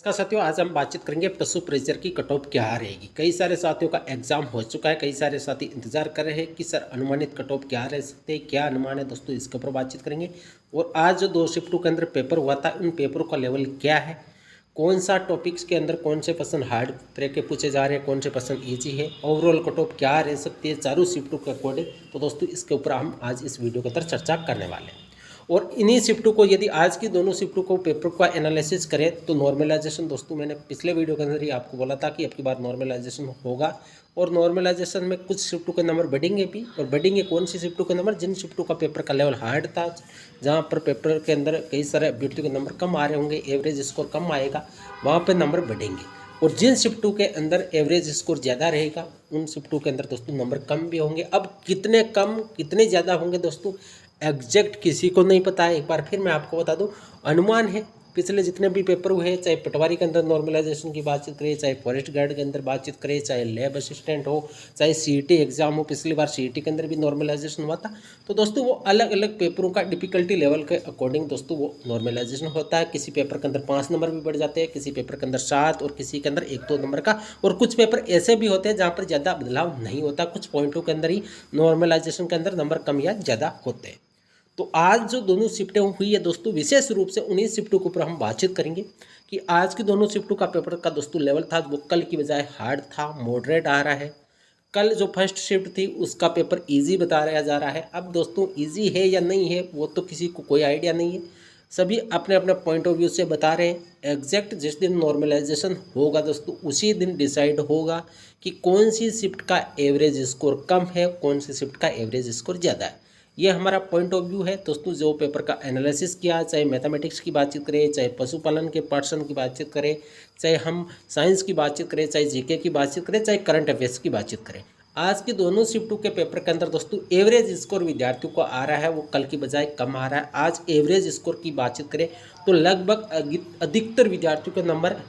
नमस्कार साथियों, आज हम बातचीत करेंगे पशु प्रेशर की कट ऑफ क्या रहेगी। कई सारे साथियों का एग्जाम हो चुका है, कई सारे साथी इंतजार कर रहे हैं कि सर अनुमानित कट ऑफ क्या रह सकते हैं, क्या अनुमान है दोस्तों, इसके ऊपर बातचीत करेंगे। और आज जो 2 शिफ्टों के अंदर पेपर हुआ था, उन पेपरों का लेवल क्या है, कौन सा टॉपिक्स के अंदर कौन से क्वेश्चन हार्ड तरह के पूछे जा रहे हैं, कौन से क्वेश्चन ईजी है, ओवरऑल कट ऑफ क्या रह सकती है चारों शिफ्टों के अकॉर्डिंग। तो दोस्तों इसके ऊपर हम आज इस वीडियो के अंदर चर्चा करने वाले हैं। और इन्हीं शिफ्टों को, यदि आज की दोनों शिफ्टों को पेपर का एनालिसिस करें तो नॉर्मलाइजेशन, दोस्तों मैंने पिछले वीडियो के अंदर ही आपको बोला था कि अब की बार नॉर्मलाइजेशन होगा। और नॉर्मलाइजेशन में कुछ शिफ्टों के नंबर बढ़ेंगे भी, और बढ़ेंगे कौन सी शिफ्टों के नंबर, जिन शिफ्टों का पेपर का लेवल हार्ड था, जहाँ पर पेपर के अंदर कई सारे अभ्यर्थियों के नंबर कम आ रहे होंगे, एवरेज स्कोर कम आएगा, वहाँ पर नंबर बढ़ेंगे। और जिन शिफ्टों के अंदर एवरेज स्कोर ज़्यादा रहेगा, उन शिफ्टों के अंदर दोस्तों नंबर कम भी होंगे। अब कितने कम कितने ज़्यादा होंगे दोस्तों, एग्जैक्ट किसी को नहीं पता है। एक बार फिर मैं आपको बता दूं, अनुमान है। पिछले जितने भी पेपर हुए हैं, चाहे पटवारी के अंदर नॉर्मलाइजेशन की बातचीत करें, चाहे फॉरेस्ट गार्ड के अंदर बातचीत करें, चाहे लैब असिस्टेंट हो, चाहे सीईटी एग्जाम हो, पिछली बार सीईटी के अंदर भी नॉर्मलाइजेशन हुआ था। तो दोस्तों वो अलग अलग पेपरों का डिफिकल्टी लेवल के अकॉर्डिंग दोस्तों वो नॉर्मलाइजेशन होता है। किसी पेपर के अंदर 5 नंबर भी बढ़ जाते हैं, किसी पेपर के अंदर 7, और किसी के अंदर 1-2 नंबर का। और कुछ पेपर ऐसे भी होते हैं जहाँ पर ज़्यादा बदलाव नहीं होता, कुछ पॉइंटों के अंदर ही नॉर्मलाइजेशन के अंदर नंबर कम या ज़्यादा होते हैं। तो आज जो दोनों शिफ्टें हुई है दोस्तों, विशेष रूप से उन्हीं शिफ्टों के ऊपर हम बातचीत करेंगे कि आज की दोनों शिफ्टों का पेपर का दोस्तों लेवल था वो कल की बजाय हार्ड था, मॉडरेट आ रहा है। कल जो फर्स्ट शिफ्ट थी उसका पेपर इजी बताया जा रहा है। अब दोस्तों इजी है या नहीं है वो तो किसी को कोई आइडिया नहीं है, सभी अपने अपने पॉइंट ऑफ व्यू से बता रहे हैं। एग्जैक्ट जिस दिन नॉर्मलाइजेशन होगा दोस्तों, उसी दिन डिसाइड होगा कि कौन सी शिफ्ट का एवरेज स्कोर कम है, कौन सी शिफ्ट का एवरेज स्कोर ज़्यादा है। ये हमारा पॉइंट ऑफ व्यू है दोस्तों। जो पेपर का एनालिसिस किया, चाहे मैथमेटिक्स की बातचीत करें, चाहे पशुपालन के पर्सन की बातचीत करें, चाहे हम साइंस की बातचीत करें, चाहे जीके की बातचीत करें, चाहे करंट अफेयर्स की बातचीत करें, आज की दोनों शिफ्टों के पेपर के अंदर दोस्तों एवरेज स्कोर विद्यार्थियों को आ रहा है वो कल की बजाय कम आ रहा है। आज एवरेज स्कोर की बातचीत करें तो लगभग अधिकतर विद्यार्थियों के नंबर,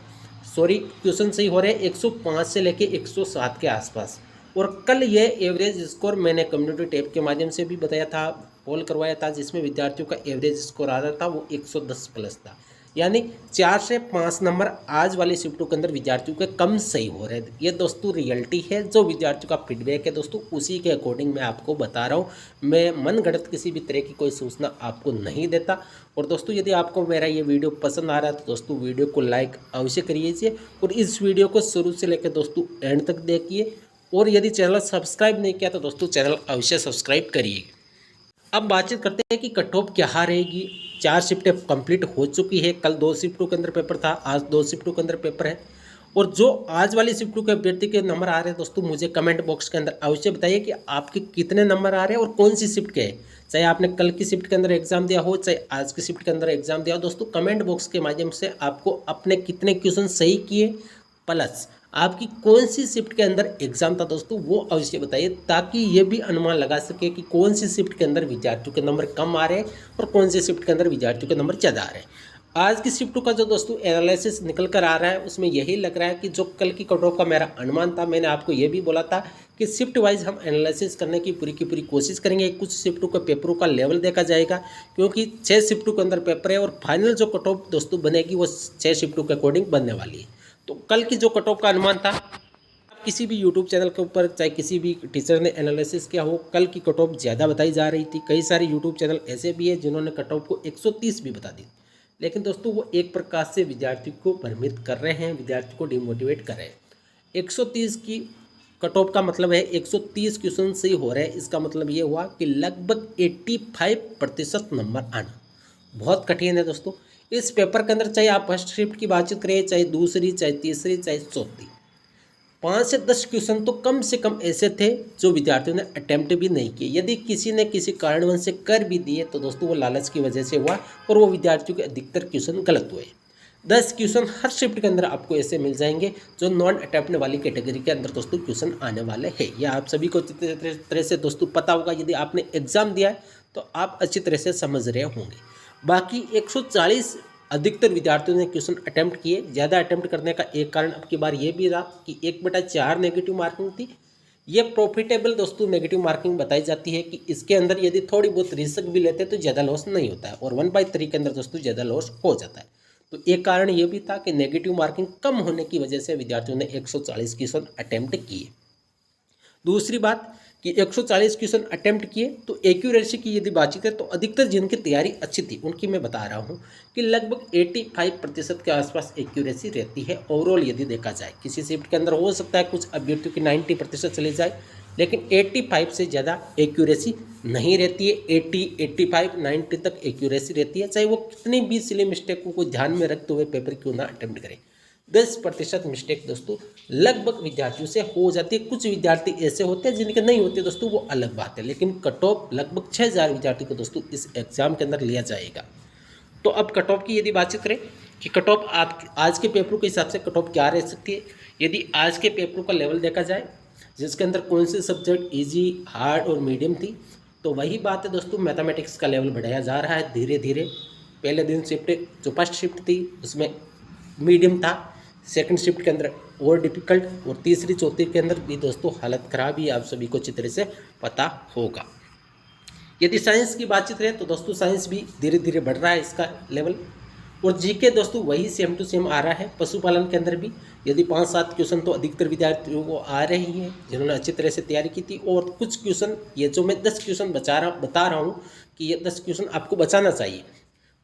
सॉरी क्वेश्चन सही हो रहे हैं, 105 से लेके 107 के आसपास। और कल ये एवरेज स्कोर मैंने कम्युनिटी टैब के माध्यम से भी बताया था, पोल करवाया था, जिसमें विद्यार्थियों का एवरेज स्कोर आ रहा था वो 110 प्लस था। यानी 4 से 5 नंबर आज वाली शिफ्टों के अंदर विद्यार्थियों के कम सही हो रहे हैं। ये दोस्तों रियलिटी है, जो विद्यार्थियों का फीडबैक है दोस्तों, उसी के अकॉर्डिंग मैं आपको बता रहा हूँ। मैं मन गढ़ंत किसी भी तरह की कोई सूचना आपको नहीं देता। और दोस्तों यदि आपको मेरा ये वीडियो पसंद आ रहा है तो दोस्तों वीडियो को लाइक अवश्य करिए, और इस वीडियो को शुरू से लेकर दोस्तों एंड तक देखिए। और यदि चैनल सब्सक्राइब नहीं किया तो दोस्तों चैनल अवश्य सब्सक्राइब करिए। अब बातचीत करते हैं कि कट ऑफ क्या रहेगी। 4 शिफ्टें कंप्लीट हो चुकी है, कल 2 शिफ्टों के अंदर पेपर था, आज 2 शिफ्टों के अंदर पेपर है। और जो आज वाली शिफ्टों के अभ्यर्थी के नंबर आ रहे हैं दोस्तों, मुझे कमेंट बॉक्स के अंदर अवश्य बताइए कि आपके कितने नंबर आ रहे हैं और कौन सी शिफ्ट के हैं। चाहे आपने कल की शिफ्ट के अंदर एग्जाम दिया हो, चाहे आज की शिफ्ट के अंदर एग्जाम दिया हो, दोस्तों कमेंट बॉक्स के माध्यम से आपको अपने कितने क्वेश्चन सही किए प्लस आपकी कौन सी शिफ्ट के अंदर एग्जाम था दोस्तों वो अवश्य बताइए, ताकि ये भी अनुमान लगा सके कि कौन सी शिफ्ट के अंदर विद्यार्थियों के नंबर कम आ रहे हैं और कौन सी शिफ्ट के अंदर विद्यार्थियों के नंबर ज़्यादा आ रहे हैं। आज की शिफ्टों का जो दोस्तों एनालिसिस निकल कर आ रहा है उसमें यही लग रहा है कि जो कल की कट ऑफ का मेरा अनुमान था, मैंने आपको ये भी बोला था कि शिफ्ट वाइज हम एनालिसिस करने की पूरी कोशिश करेंगे। कुछ शिफ्टों के पेपरों का लेवल देखा जाएगा, क्योंकि 6 शिफ्टों के अंदर पेपर है और फाइनल जो कट ऑफ दोस्तों बनेगी वो 6 शिफ्टों के अकॉर्डिंग बनने वाली है। तो कल की जो कट ऑफ का अनुमान था, किसी भी यूट्यूब चैनल के ऊपर चाहे किसी भी टीचर ने एनालिसिस किया हो, कल की कट ऑफ ज़्यादा बताई जा रही थी। कई सारे यूट्यूब चैनल ऐसे भी है जिन्होंने कट ऑफ को 130 भी बता दी। लेकिन दोस्तों वो एक प्रकार से विद्यार्थी को भ्रमित कर रहे हैं, विद्यार्थी को डिमोटिवेट कर रहे हैं। 130 की कट ऑफ का मतलब है 130 क्वेश्चन सही हो रहे हैं, इसका मतलब ये हुआ कि लगभग 85% नंबर आना बहुत कठिन है दोस्तों। इस पेपर के अंदर चाहे आप फर्स्ट शिफ्ट की बातचीत करें, चाहे दूसरी, चाहे तीसरी, चाहे चौथी, 5 से 10 क्वेश्चन तो कम से कम ऐसे थे जो विद्यार्थियों ने अटेम्प्ट भी नहीं किए। यदि किसी ने किसी कारणवश से कर भी दिए तो दोस्तों वो लालच की वजह से हुआ, और वो विद्यार्थियों के अधिकतर क्वेश्चन गलत हुए। 10 क्वेश्चन हर शिफ्ट के अंदर आपको ऐसे मिल जाएंगे जो नॉन अटेम्प्ट वाली कैटेगरी के अंदर दोस्तों क्वेश्चन आने वाले हैं। यह आप सभी को अच्छी तरह से दोस्तों पता होगा, यदि आपने एग्जाम दिया है तो आप अच्छी तरह से समझ रहे होंगे। बाकी 140 अधिकतर विद्यार्थियों ने क्वेश्चन अटेम्प्ट किए। ज़्यादा अटेम्प्ट करने का एक कारण अब की बार ये भी रहा कि 1/4 नेगेटिव मार्किंग थी। ये प्रॉफिटेबल दोस्तों नेगेटिव मार्किंग बताई जाती है कि इसके अंदर यदि थोड़ी बहुत रिस्क भी लेते हैं तो ज़्यादा लॉस नहीं होता है, और 1/3 के अंदर दोस्तों ज़्यादा लॉस हो जाता है। तो एक कारण ये भी था कि नेगेटिव मार्किंग कम होने की वजह से विद्यार्थियों ने 140 क्वेश्चन अटेम्प्ट किए। दूसरी बात कि 140 क्वेश्चन अटेम्प्ट किए तो एक्यूरेसी की यदि बातचीत करें तो अधिकतर जिनकी तैयारी अच्छी थी उनकी मैं बता रहा हूँ कि लगभग 85% के आसपास एक्यूरेसी रहती है ओवरऑल यदि देखा जाए। किसी शिफ्ट के अंदर हो सकता है कुछ अभ्यर्थियों की 90% चली जाए, लेकिन 85 से ज़्यादा एक्यूरेसी नहीं रहती है। 80, 85, 90 तक एक्यूरेसी रहती है, चाहे वो कितनी भी सिली मिस्टेक को ध्यान में रखते हुए पेपर क्यों ना अटेम्प्ट करें। 10% मिस्टेक दोस्तों लगभग विद्यार्थियों से हो जाती है। कुछ विद्यार्थी ऐसे होते हैं जिनके नहीं होते दोस्तों, वो अलग बात है, लेकिन कट ऑफ लगभग 6000 विद्यार्थी को दोस्तों इस एग्जाम के अंदर लिया जाएगा। तो अब कट ऑफ की यदि बातचीत करें कि कट ऑफ आज के पेपरों के हिसाब से कट ऑफ क्या रह सकती है। यदि आज के पेपरों का लेवल देखा जाए जिसके अंदर कौन से सब्जेक्ट ईजी, हार्ड और मीडियम थी, तो वही बात है दोस्तों, मैथमेटिक्स का लेवल बढ़ाया जा रहा है धीरे धीरे। पहले दिन शिफ्ट जो फर्स्ट शिफ्ट थी उसमें मीडियम था, सेकंड शिफ्ट के अंदर और डिफिकल्ट, और तीसरी चौथी के अंदर भी दोस्तों हालत खराब ही आप सभी को अच्छी तरह से पता होगा। यदि साइंस की बातचीत करें तो दोस्तों साइंस भी धीरे धीरे बढ़ रहा है इसका लेवल। और जीके दोस्तों वही सेम टू सेम आ रहा है। पशुपालन के अंदर भी यदि 5-7 क्वेश्चन तो अधिकतर विद्यार्थियों को आ रहे हैं जिन्होंने अच्छी तरह से तैयारी की थी, और कुछ क्वेश्चन ये जो मैं 10 क्वेश्चन बता रहा हूँ कि ये 10 क्वेश्चन आपको बचाना चाहिए,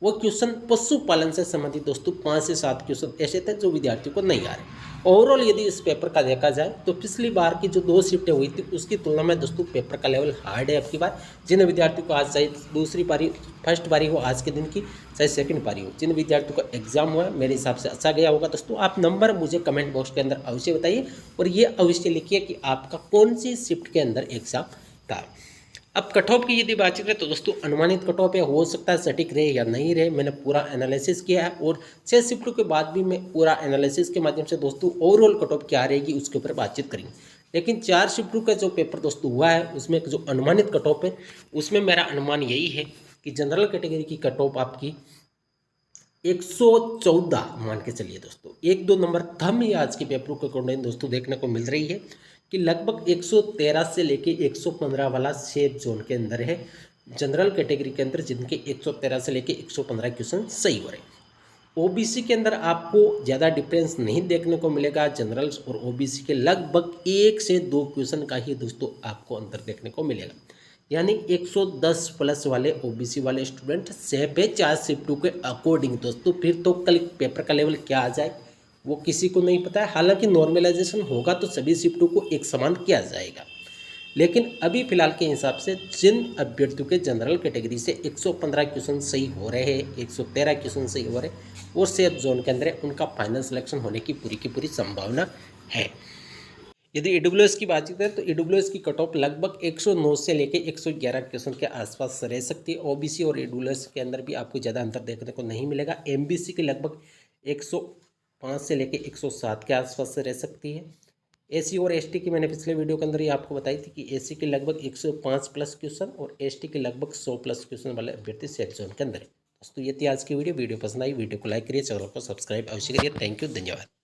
वो क्वेश्चन पशुपालन से संबंधित दोस्तों 5 से 7 क्वेश्चन ऐसे थे जो विद्यार्थियों को नहीं आ रहे। ओवरऑल यदि इस पेपर का देखा जाए तो पिछली बार की जो 2 शिफ्टें हुई थी उसकी तुलना में दोस्तों पेपर का लेवल हार्ड है अब की बार। जिन विद्यार्थियों को आज चाहे दूसरी पारी, फर्स्ट पारी हो आज के दिन की, चाहे सेकंड पारी हो, जिन विद्यार्थियों का एग्जाम हुआ मेरे हिसाब से अच्छा गया होगा दोस्तों। आप नंबर मुझे कमेंट बॉक्स के अंदर अवश्य बताइए, और ये अवश्य लिखिए कि आपका कौन सी शिफ्ट के अंदर एग्जाम था। अब कट ऑफ की यदि बातचीत करें तो दोस्तों अनुमानित कट ऑफ है, हो सकता है सटीक रहे या नहीं रहे। मैंने पूरा एनालिसिस किया है, और 6 शिफ्टों के बाद भी मैं पूरा एनालिसिस के माध्यम से दोस्तों ओवरऑल कट ऑफ क्या रहेगी उसके ऊपर बातचीत करेंगे। लेकिन 4 शिफ्टों का जो पेपर दोस्तों हुआ है उसमें जो अनुमानित कट ऑफ है उसमें मेरा अनुमान यही है कि जनरल कैटेगरी की कट ऑफ आपकी 114 मान के चलिए दोस्तों। 1-2 नंबर कम ही आज के पेपरों के अकॉर्डिंग दोस्तों देखने को मिल रही है कि लगभग 113 से लेके 115 वाला सेफ जोन के अंदर है जनरल कैटेगरी के अंदर, जिनके 113 से लेके 115 क्वेश्चन सही हो रहे हैं। ओबीसी के अंदर आपको ज़्यादा डिफरेंस नहीं देखने को मिलेगा। जनरल और ओबीसी के लगभग 1 से 2 क्वेश्चन का ही दोस्तों आपको अंतर देखने को मिलेगा, यानी 110 प्लस वाले ओबीसी वाले स्टूडेंट सेफ है 4 शिफ्टों के अकॉर्डिंग दोस्तों। फिर तो कल पेपर का लेवल क्या आ जाए वो किसी को नहीं पता है। हालांकि नॉर्मलाइजेशन होगा तो सभी शिफ्टों को एक समान किया जाएगा, लेकिन अभी फिलहाल के हिसाब से जिन अभ्यर्थियों के जनरल कैटेगरी से 115 क्वेश्चन सही हो रहे हैं, 113 क्वेश्चन सही हो रहे हैं और सेफ जोन के अंदर है, उनका फाइनल सिलेक्शन होने की पूरी संभावना है। यदि ईडब्ल्यूएस की बात करें तो ईडब्ल्यूएस की कट ऑफ लगभग 109 से लेकर 111 क्वेश्चन के आसपास रह सकती है। ओबीसी और ईडब्ल्यूएस के अंदर भी आपको ज़्यादा अंतर देखने को नहीं मिलेगा। एमबीसी की लगभग 105 से लेकर 107 के आसपास से रह सकती है। एसी और एसटी की मैंने पिछले वीडियो के अंदर ही आपको बताई थी कि एसी के लगभग 105 प्लस क्वेश्चन और एसटी के लगभग 100 प्लस क्वेश्चन वाले अभ्यर्थी सेफ जोन के अंदर है। दोस्तों ये थी आज की वीडियो पसंद आई वीडियो को लाइक करिए, चैनल को सब्सक्राइब अवश्य करिए। थैंक यू, धन्यवाद।